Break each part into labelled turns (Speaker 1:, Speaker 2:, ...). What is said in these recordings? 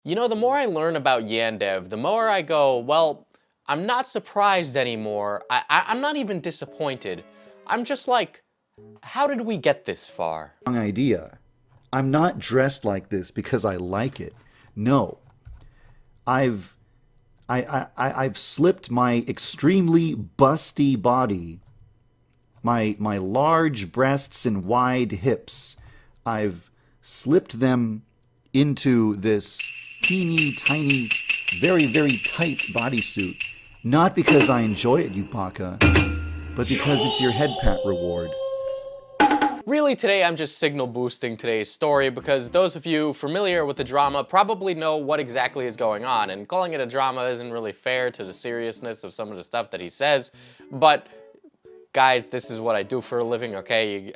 Speaker 1: You know, the more I learn about Yandev, the more I go, well, I'm not surprised anymore. I'm not even disappointed. I'm just like, how did we get this far?
Speaker 2: Wrong idea. I'm not dressed like this because I like it. No, I've I've slipped my extremely busty body, my large breasts and wide hips. I've slipped them into this teeny tiny, very tight bodysuit. Not because I enjoy it, Yupaka, but because it's your head pat reward.
Speaker 1: Really, today I'm just signal boosting today's story because those of you familiar with the drama probably know what exactly is going on, and calling it a drama isn't really fair to the seriousness of some of the stuff that he says. But guys, this is what I do for a living, okay?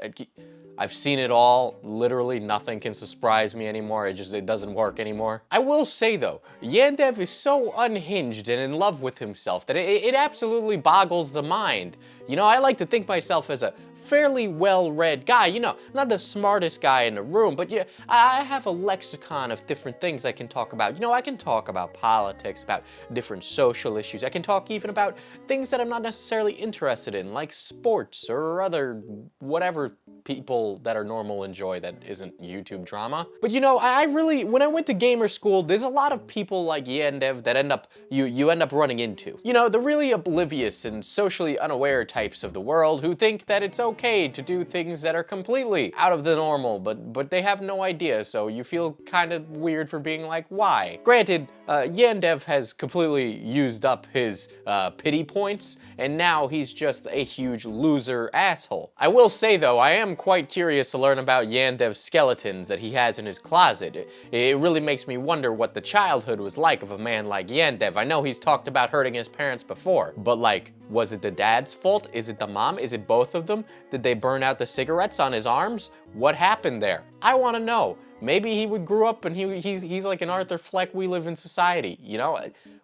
Speaker 1: I've seen it all. Literally nothing can surprise me anymore. It doesn't work anymore. I will say though, Yandev is so unhinged and in love with himself that it absolutely boggles the mind. You know, I like to think myself as a fairly well-read guy, you know, not the smartest guy in the room, but yeah, I have a lexicon of different things I can talk about. You know, I can talk about politics, about different social issues. I can talk even about things that I'm not necessarily interested in, like sports or other whatever people that are normal enjoy that isn't YouTube drama. But you know, I really, when I went to gamer school, there's a lot of people like Yandev that you end up running into. You know, the really oblivious and socially unaware types of the world who think that it's okay to do things that are completely out of the normal, but they have no idea, so you feel kind of weird for being like, why? Granted, Yandev has completely used up his pity points, and now he's just a huge loser asshole. I will say though, I am quite curious to learn about Yandev's skeletons that he has in his closet. It really makes me wonder what the childhood was like of a man like Yandev. I know he's talked about hurting his parents before, but like, was it the dad's fault? Is it the mom? Is it both of them? Did they burn out the cigarettes on his arms? What happened there? I want to know. Maybe he would grow up and he's like an Arthur Fleck, We Live in Society. You know,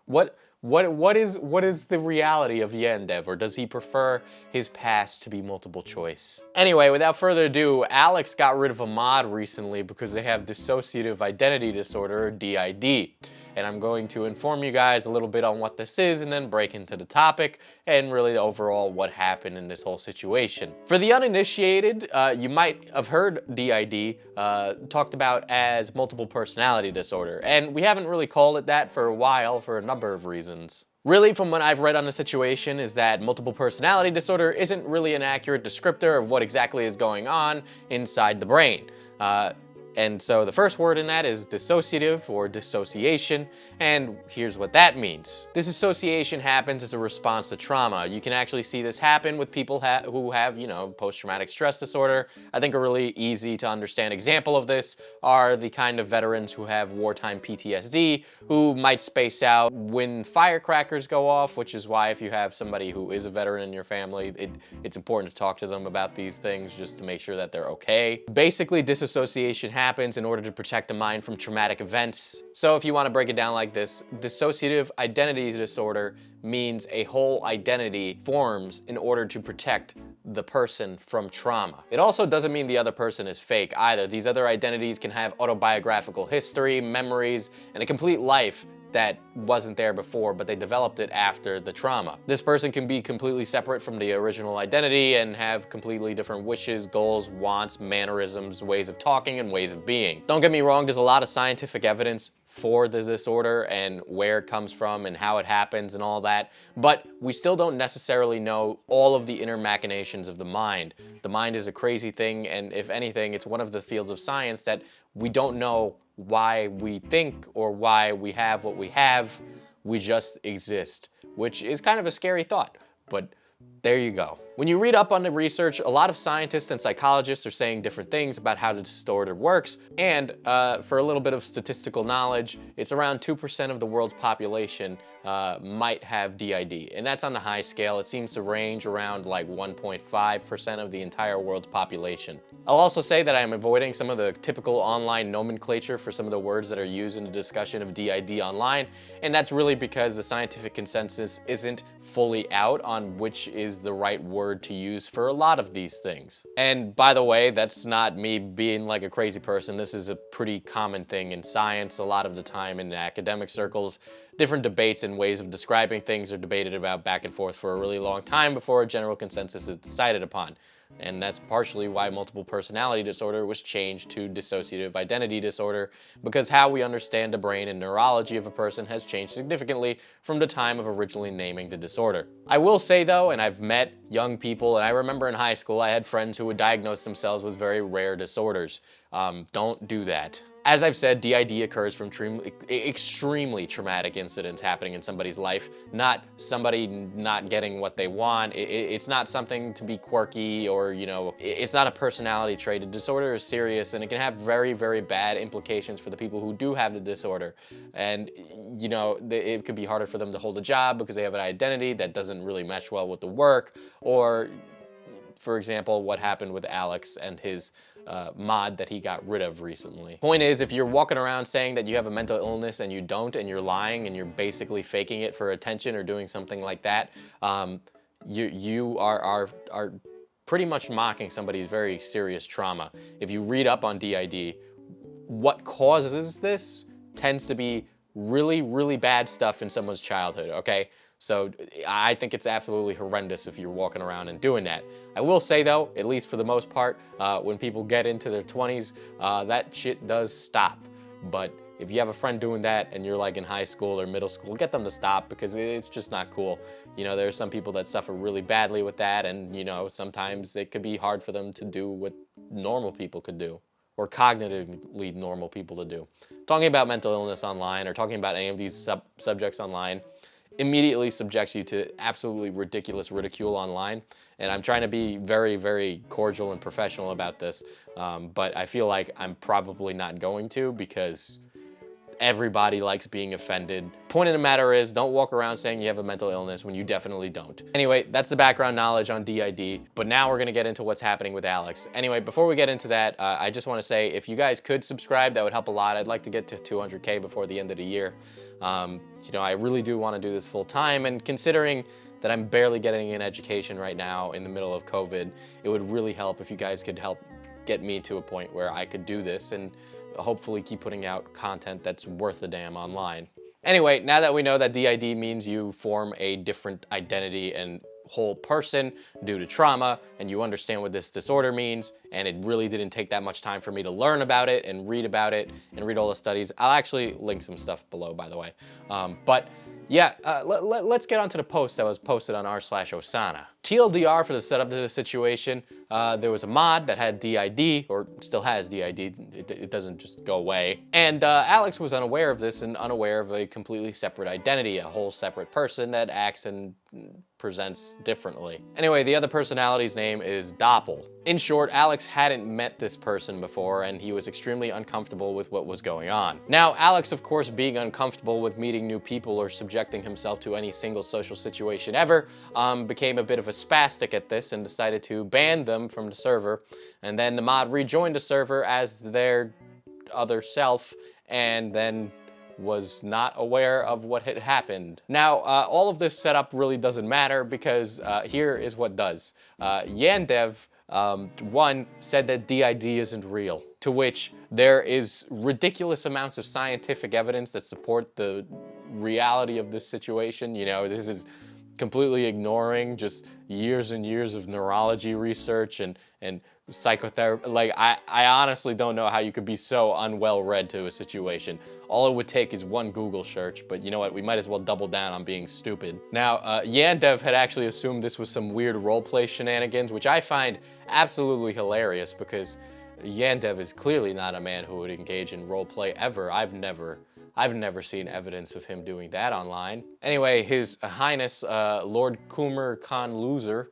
Speaker 1: what is the reality of Yandev, or does he prefer his past to be multiple choice? Anyway, without further ado, Alex got rid of a mod recently because they have dissociative identity disorder, or DID. And I'm going to inform you guys a little bit on what this is and then break into the topic and really overall what happened in this whole situation. For the uninitiated, you might have heard DID talked about as multiple personality disorder, and we haven't really called it that for a while for a number of reasons. Really, from what I've read on the situation, is that multiple personality disorder isn't really an accurate descriptor of what exactly is going on inside the brain. And so the first word in that is dissociative or dissociation, and here's what that means. Disassociation happens as a response to trauma. You can actually see this happen with people who have, you know, post-traumatic stress disorder. I think a really easy to understand example of this are the kind of veterans who have wartime PTSD, who might space out when firecrackers go off, which is why if you have somebody who is a veteran in your family, it's important to talk to them about these things just to make sure that they're okay. Basically, disassociation happens in order to protect the mind from traumatic events. So if you want to break it down like this, dissociative identity disorder means a whole identity forms in order to protect the person from trauma. It also doesn't mean the other person is fake either. These other identities can have autobiographical history, memories, and a complete life that wasn't there before, but they developed it after the trauma. This person can be completely separate from the original identity and have completely different wishes, goals, wants, mannerisms, ways of talking, and ways of being. Don't get me wrong, there's a lot of scientific evidence for the disorder and where it comes from and how it happens and all that, but we still don't necessarily know all of the inner machinations of the mind. The mind is a crazy thing, and if anything, it's one of the fields of science that we don't know why we think or why we have what we have. We just exist, which is kind of a scary thought, but there you go. When you read up on the research, a lot of scientists and psychologists are saying different things about how the disorder works, and for a little bit of statistical knowledge, it's around 2% of the world's population might have DID, and that's on the high scale. It seems to range around like 1.5% of the entire world's population. I'll also say that I'm avoiding some of the typical online nomenclature for some of the words that are used in the discussion of DID online, and that's really because the scientific consensus isn't fully out on which is the right word word to use for a lot of these things. And by the way, that's not me being like a crazy person. This is a pretty common thing in science. A lot of the time in academic circles, different debates and ways of describing things are debated about back and forth for a really long time before a general consensus is decided upon. And that's partially why multiple personality disorder was changed to dissociative identity disorder, because how we understand the brain and neurology of a person has changed significantly from the time of originally naming the disorder. I will say though, and I've met young people, and I remember in high school I had friends who would diagnose themselves with very rare disorders. Don't do that. As I've said, DID occurs from extremely traumatic incidents happening in somebody's life, not somebody not getting what they want. It's not something to be quirky or, you know, it's not a personality trait. A disorder is serious and it can have very, very bad implications for the people who do have the disorder. And, you know, it could be harder for them to hold a job because they have an identity that doesn't really mesh well with the work, or, for example, what happened with Alex and his mod that he got rid of recently. Point is, if you're walking around saying that you have a mental illness and you don't, and you're lying and you're basically faking it for attention or doing something like that, you are pretty much mocking somebody's very serious trauma. If you read up on DID, what causes this tends to be really, really bad stuff in someone's childhood, okay? So I think it's absolutely horrendous if you're walking around and doing that. I will say though, at least for the most part, when people get into their 20s, that shit does stop. But if you have a friend doing that and you're like in high school or middle school, get them to stop, because it's just not cool. You know, there are some people that suffer really badly with that, and you know, sometimes it could be hard for them to do what normal people could do, or cognitively normal people to do. Talking about mental illness online or talking about any of these subjects online immediately subjects you to absolutely ridiculous ridicule online. And I'm trying to be very, very cordial and professional about this, but I feel like I'm probably not going to, because everybody likes being offended. Point of the matter is, don't walk around saying you have a mental illness when you definitely don't. Anyway, that's the background knowledge on DID, but now we're gonna get into what's happening with Alex. Anyway, before we get into that, I just wanna say, if you guys could subscribe, that would help a lot. I'd like to get to 200K before the end of the year. You know, I really do wanna do this full time, and considering that I'm barely getting an education right now in the middle of COVID, it would really help if you guys could help get me to a point where I could do this and hopefully keep putting out content that's worth a damn online. Anyway, now that we know that DID means you form a different identity and whole person due to trauma, and you understand what this disorder means, and it really didn't take that much time for me to learn about it and read all the studies. I'll actually link some stuff below, by the way. But yeah, let's get onto the post that was posted on r/Osana. TLDR for the setup to the situation, there was a mod that had DID, or still has DID, it doesn't just go away. And Alex was unaware of this and unaware of a completely separate identity, a whole separate person that acts and presents differently. Anyway, the other personality's name is Doppel. In short, Alex hadn't met this person before, and he was extremely uncomfortable with what was going on. Now, Alex, of course, being uncomfortable with meeting new people or subjecting himself to any single social situation ever, became a bit of a spastic at this and decided to ban them from the server. And then the mod rejoined the server as their other self, and then was not aware of what had happened. Now, all of this setup really doesn't matter, because here is what does. Yandere, one, said that DID isn't real, to which there is ridiculous amounts of scientific evidence that support the reality of this situation. You know, this is completely ignoring just years and years of neurology research and psychotherapy. Like, I honestly don't know how you could be so unwell read to a situation. All it would take is one Google search, but you know what, we might as well double down on being stupid. Now, Yandere had actually assumed this was some weird roleplay shenanigans, which I find absolutely hilarious, because Yandere is clearly not a man who would engage in roleplay ever. I've never seen evidence of him doing that online. Anyway, His Highness Lord Kumar Khan Loser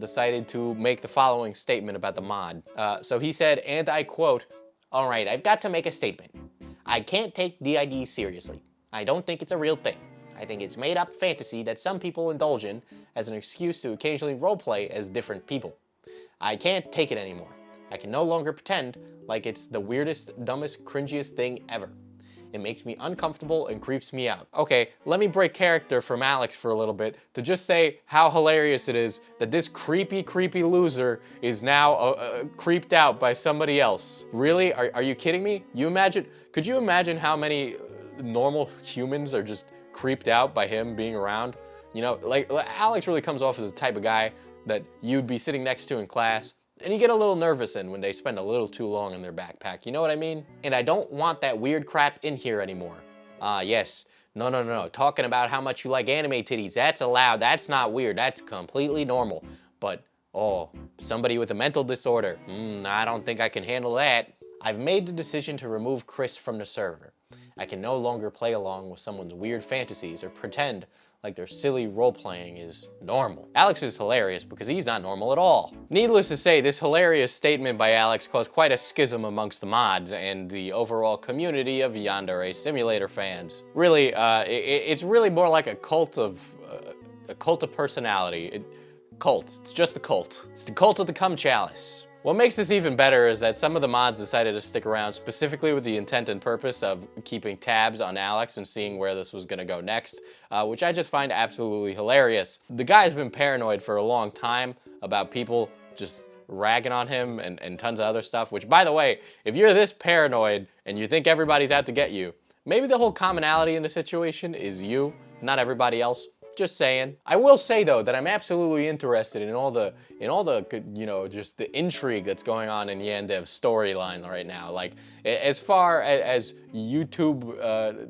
Speaker 1: decided to make the following statement about the mod. So he said, and I quote, "All right, I've got to make a statement. I can't take DID seriously. I don't think it's a real thing. I think it's made up fantasy that some people indulge in as an excuse to occasionally roleplay as different people. I can't take it anymore. I can no longer pretend like it's the weirdest, dumbest, cringiest thing ever. It makes me uncomfortable and creeps me out. Okay, let me break character from Alex for a little bit to just say how hilarious it is that this creepy loser is now creeped out by somebody else. Really? Are you kidding me? Could you imagine how many normal humans are just creeped out by him being around? You know, like Alex really comes off as the type of guy that you'd be sitting next to in class and you get a little nervous in when they spend a little too long in their backpack, you know what I mean? And I don't want that weird crap in here anymore. Yes. No. Talking about how much you like anime titties, that's allowed, that's not weird, that's completely normal. But, oh, somebody with a mental disorder, I don't think I can handle that. I've made the decision to remove Chris from the server. I can no longer play along with someone's weird fantasies or pretend like their silly role-playing is normal. Alex is hilarious because he's not normal at all. Needless to say, this hilarious statement by Alex caused quite a schism amongst the mods and the overall community of Yandere Simulator fans. Really, it's really more like a cult of personality. It's just a cult. It's the cult of the cum chalice. What makes this even better is that some of the mods decided to stick around specifically with the intent and purpose of keeping tabs on Alex and seeing where this was gonna go next, which I just find absolutely hilarious. The guy's been paranoid for a long time about people just ragging on him and tons of other stuff, which, by the way, if you're this paranoid and you think everybody's out to get you, maybe the whole commonality in the situation is you, not everybody else. Just saying. I will say though that I'm absolutely interested in all the you know, just the intrigue that's going on in Yandev's storyline right now. Like, as far as YouTube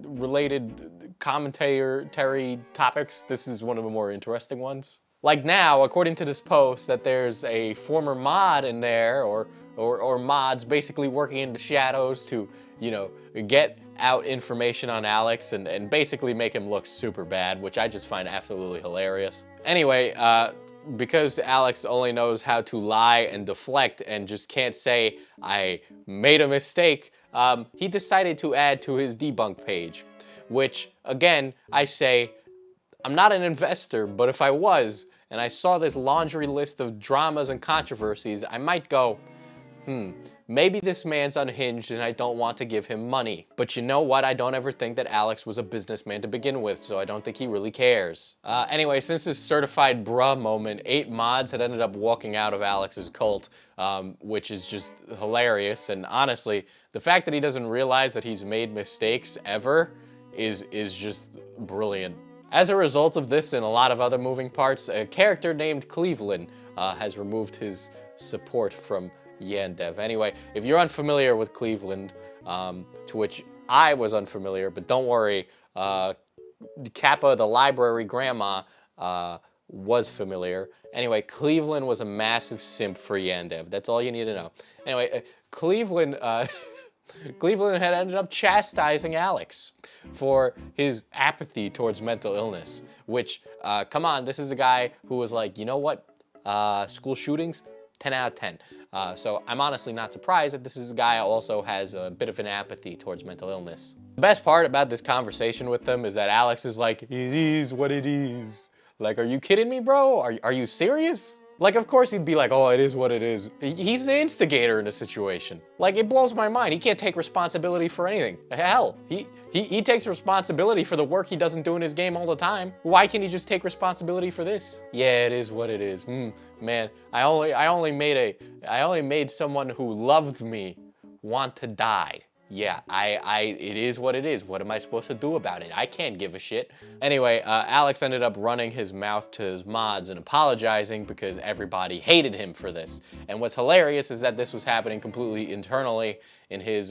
Speaker 1: related commentary topics, this is one of the more interesting ones. Like now, according to this post, that there's a former mod in there, or mods basically working in the shadows to, you know, get out information on Alex and basically make him look super bad, which I just find absolutely hilarious. Anyway, because Alex only knows how to lie and deflect and just can't say, I made a mistake, he decided to add to his debunk page, which, again, I say, I'm not an investor, but if I was, and I saw this laundry list of dramas and controversies, I might go, maybe this man's unhinged and I don't want to give him money. But you know what? I don't ever think that Alex was a businessman to begin with, so I don't think he really cares. Anyway, since this certified bruh moment, 8 mods had ended up walking out of Alex's cult, which is just hilarious. And honestly, the fact that he doesn't realize that he's made mistakes ever is just brilliant. As a result of this and a lot of other moving parts, a character named Cleveland has removed his support from Yandev. Anyway, if you're unfamiliar with Cleveland, to which I was unfamiliar, but don't worry, Kappa, the library grandma, was familiar. Anyway, Cleveland was a massive simp for Yandev. That's all you need to know. Anyway, Cleveland had ended up chastising Alex for his apathy towards mental illness, which, come on, this is a guy who was like, you know what, school shootings, 10 out of 10. So I'm honestly not surprised that this is a guy who also has a bit of an apathy towards mental illness. The best part about this conversation with them is that Alex is like, it is what it is. Like, are you kidding me, bro? Are you serious? Like, of course he'd be like, oh, it is what it is. He's the instigator in the situation. Like, it blows my mind. He can't take responsibility for anything. Hell, he takes responsibility for the work he doesn't do in his game all the time. Why can't he just take responsibility for this? Yeah, it is what it is. Man, I only made someone who loved me want to die. Yeah, it is what it is. What am I supposed to do about it? I can't give a shit. Anyway, Alex ended up running his mouth to his mods and apologizing because everybody hated him for this. And what's hilarious is that this was happening completely internally in his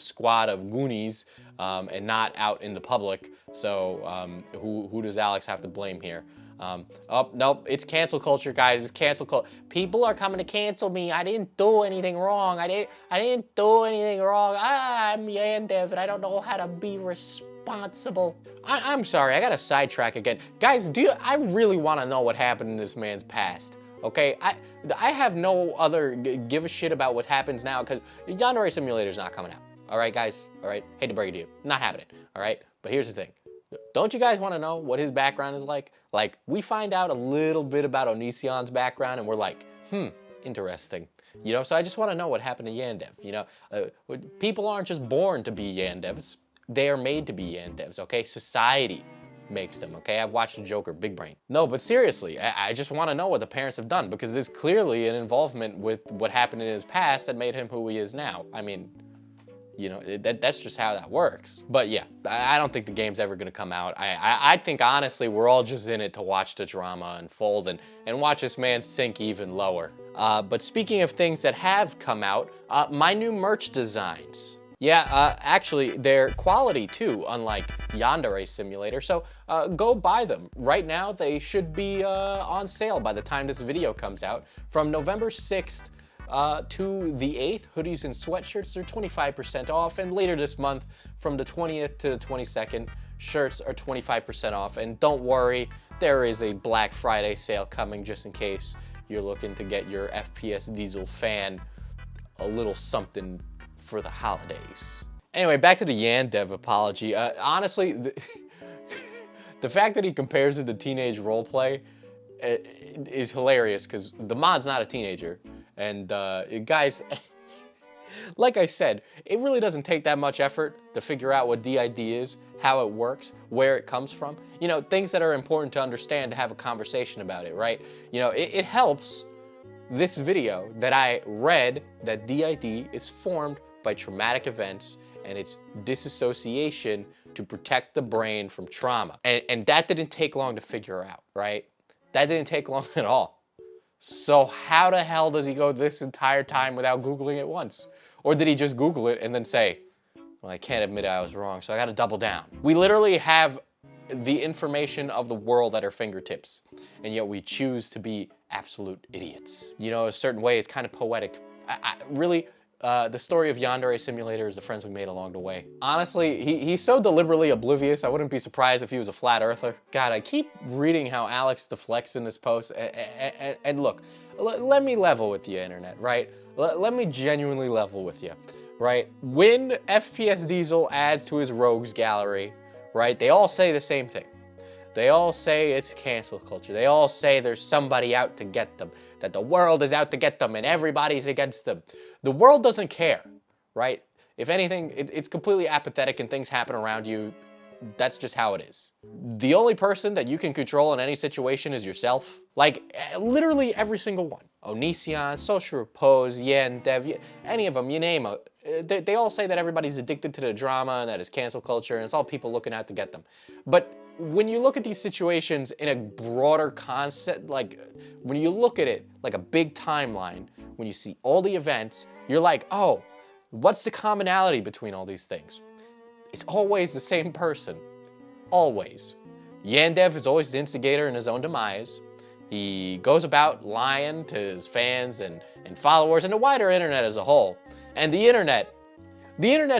Speaker 1: squad of goonies and not out in the public. So who does Alex have to blame here? Oh, nope, it's cancel culture, guys. It's cancel culture. People are coming to cancel me. I didn't do anything wrong. I didn't do anything wrong. I'm Yandev and I don't know how to be responsible. I'm sorry, I gotta sidetrack again. Guys, I really want to know what happened in this man's past. Okay, I have no other give a shit about what happens now because Yandere Simulator's not coming out. All right, guys. All right, hate to break it to you, not happening. All right, but here's the thing. Don't you guys want to know what his background is like? Like, we find out a little bit about Onision's background and we're like, interesting. You know, so I just want to know what happened to Yandev. You know, people aren't just born to be Yandevs. They are made to be Yandevs, okay? Society makes them, okay? I've watched the Joker, big brain. No, but seriously, I just want to know what the parents have done, because there's clearly an involvement with what happened in his past that made him who he is now. I mean, you know, that's just how that works. But yeah, I don't think the game's ever gonna come out. I think honestly, we're all just in it to watch the drama unfold and watch this man sink even lower. But speaking of things that have come out, my new merch designs. Yeah, actually, they're quality too, unlike Yandere Simulator, so go buy them. Right now, they should be on sale by the time this video comes out. From November 6th to the 8th, hoodies and sweatshirts are 25% off, and later this month, from the 20th to the 22nd, shirts are 25% off. And don't worry, there is a Black Friday sale coming just in case you're looking to get your FPS Diesel fan a little something for the holidays. Anyway, back to the Yandev apology. Honestly, the fact that he compares it to teenage roleplay is hilarious, because the mod's not a teenager. And guys, like I said, it really doesn't take that much effort to figure out what DID is, how it works, where it comes from. You know, things that are important to understand, to have a conversation about it, right? You know, it helps this video that I read that DID is formed by traumatic events and it's disassociation to protect the brain from trauma. And that didn't take long to figure out, right? That didn't take long at all. So how the hell does he go this entire time without Googling it once? Or did he just Google it and then say, well, I can't admit I was wrong, so I gotta double down. We literally have the information of the world at our fingertips, and yet we choose to be absolute idiots. You know, a certain way, it's kind of poetic. Really, the story of Yandere Simulator is the friends we made along the way. Honestly, he's so deliberately oblivious, I wouldn't be surprised if he was a flat earther. God, I keep reading how Alex deflects in this post, and look, let me level with you, internet, right? Let me genuinely level with you, right? When FPS Diesel adds to his rogues gallery, right, they all say the same thing. They all say it's cancel culture. They all say there's somebody out to get them, that the world is out to get them and everybody's against them. The world doesn't care, right? If anything, it's completely apathetic and things happen around you. That's just how it is. The only person that you can control in any situation is yourself. Like, literally every single one. Onision, Social Repose, Yandev, any of them, you name it. They all say that everybody's addicted to the drama and that it's cancel culture and it's all people looking out to get them. But when you look at these situations in a broader concept, like when you look at it like a big timeline, when you see all the events, you're like, oh, what's the commonality between all these things? It's always the same person. Always. Yandev is always the instigator in his own demise. He goes about lying to his fans and followers and the wider internet as a whole. And the internet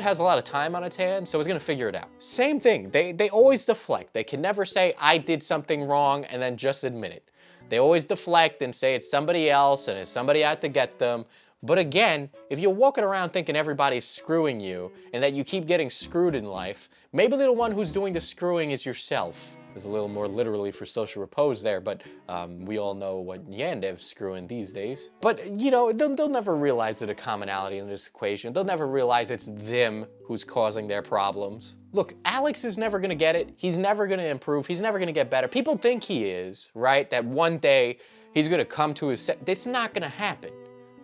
Speaker 1: has a lot of time on its hands, so it's gonna figure it out. Same thing, they always deflect. They can never say, I did something wrong, and then just admit it. They always deflect and say it's somebody else and it's somebody out to get them. But again, if you're walking around thinking everybody's screwing you and that you keep getting screwed in life, maybe the one who's doing the screwing is yourself. There's a little more literally for Social Repose there, but we all know what Yandev's screwing these days. But, you know, they'll never realize there's a commonality in this equation. They'll never realize it's them who's causing their problems. Look, Alex is never gonna get it. He's never gonna improve. He's never gonna get better. People think he is, right? That one day he's gonna come to his set. It's not gonna happen.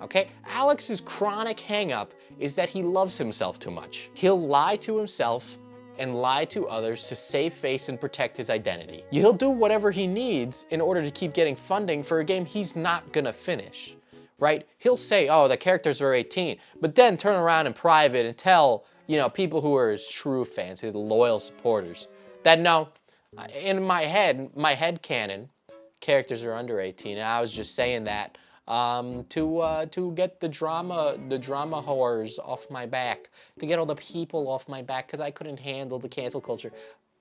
Speaker 1: Okay? Alex's chronic hang-up is that he loves himself too much. He'll lie to himself and lie to others to save face and protect his identity. He'll do whatever he needs in order to keep getting funding for a game he's not gonna finish, right? He'll say, oh, the characters are 18, but then turn around in private and tell, you know, people who are his true fans, his loyal supporters, that no, in my head canon, characters are under 18, and I was just saying that to get the drama whores off my back, to get all the people off my back because I couldn't handle the cancel culture.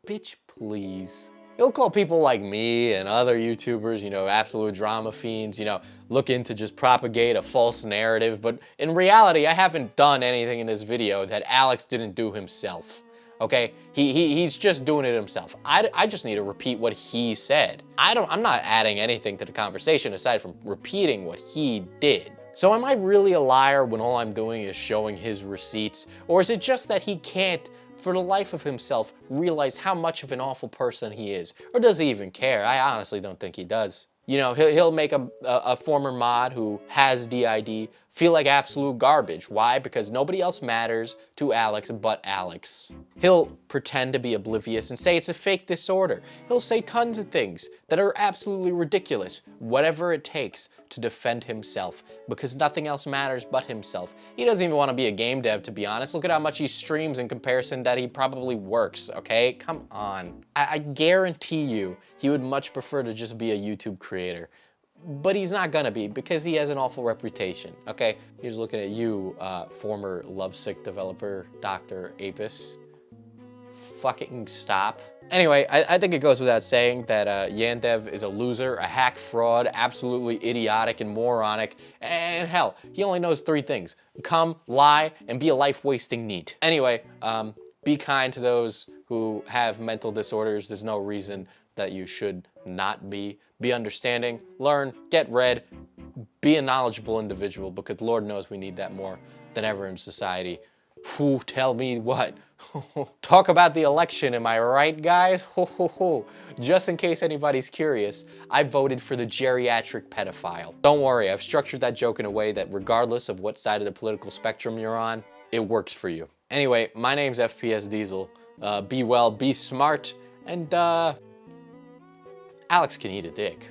Speaker 1: Bitch, please. He'll call people like me and other YouTubers, you know, absolute drama fiends, you know, looking to just propagate a false narrative. But in reality, I haven't done anything in this video that Alex didn't do himself. Okay, he's just doing it himself. I just need to repeat what he said. I'm not adding anything to the conversation aside from repeating what he did, So am I really a liar when all I'm doing is showing his receipts? Or is it just that he can't, for the life of himself, realize how much of an awful person he is? Or does he even care? I honestly don't think he does. You know, he'll make a former mod who has DID feel like absolute garbage. Why? Because nobody else matters to Alex but Alex. He'll pretend to be oblivious and say it's a fake disorder. He'll say tons of things that are absolutely ridiculous, whatever it takes to defend himself, because nothing else matters but himself. He doesn't even want to be a game dev, to be honest. Look at how much he streams in comparison that he probably works, okay? Come on. I guarantee you he would much prefer to just be a YouTube creator. But he's not gonna be, because he has an awful reputation, okay? Here's looking at you, former lovesick developer, Dr. Apis. Fucking stop. Anyway, I think it goes without saying that Yandev is a loser, a hack fraud, absolutely idiotic and moronic, and hell, he only knows 3 things: come, lie, and be a life-wasting NEET. Anyway, be kind to those who have mental disorders. There's no reason that you should not be. Be understanding, learn, get read, be a knowledgeable individual, because Lord knows we need that more than ever in society. Whew, tell me what? Talk about the election, am I right, guys? Just in case anybody's curious, I voted for the geriatric pedophile. Don't worry, I've structured that joke in a way that regardless of what side of the political spectrum you're on, it works for you. Anyway, my name's FPS Diesel. Be well, be smart, and Alex can eat a dick.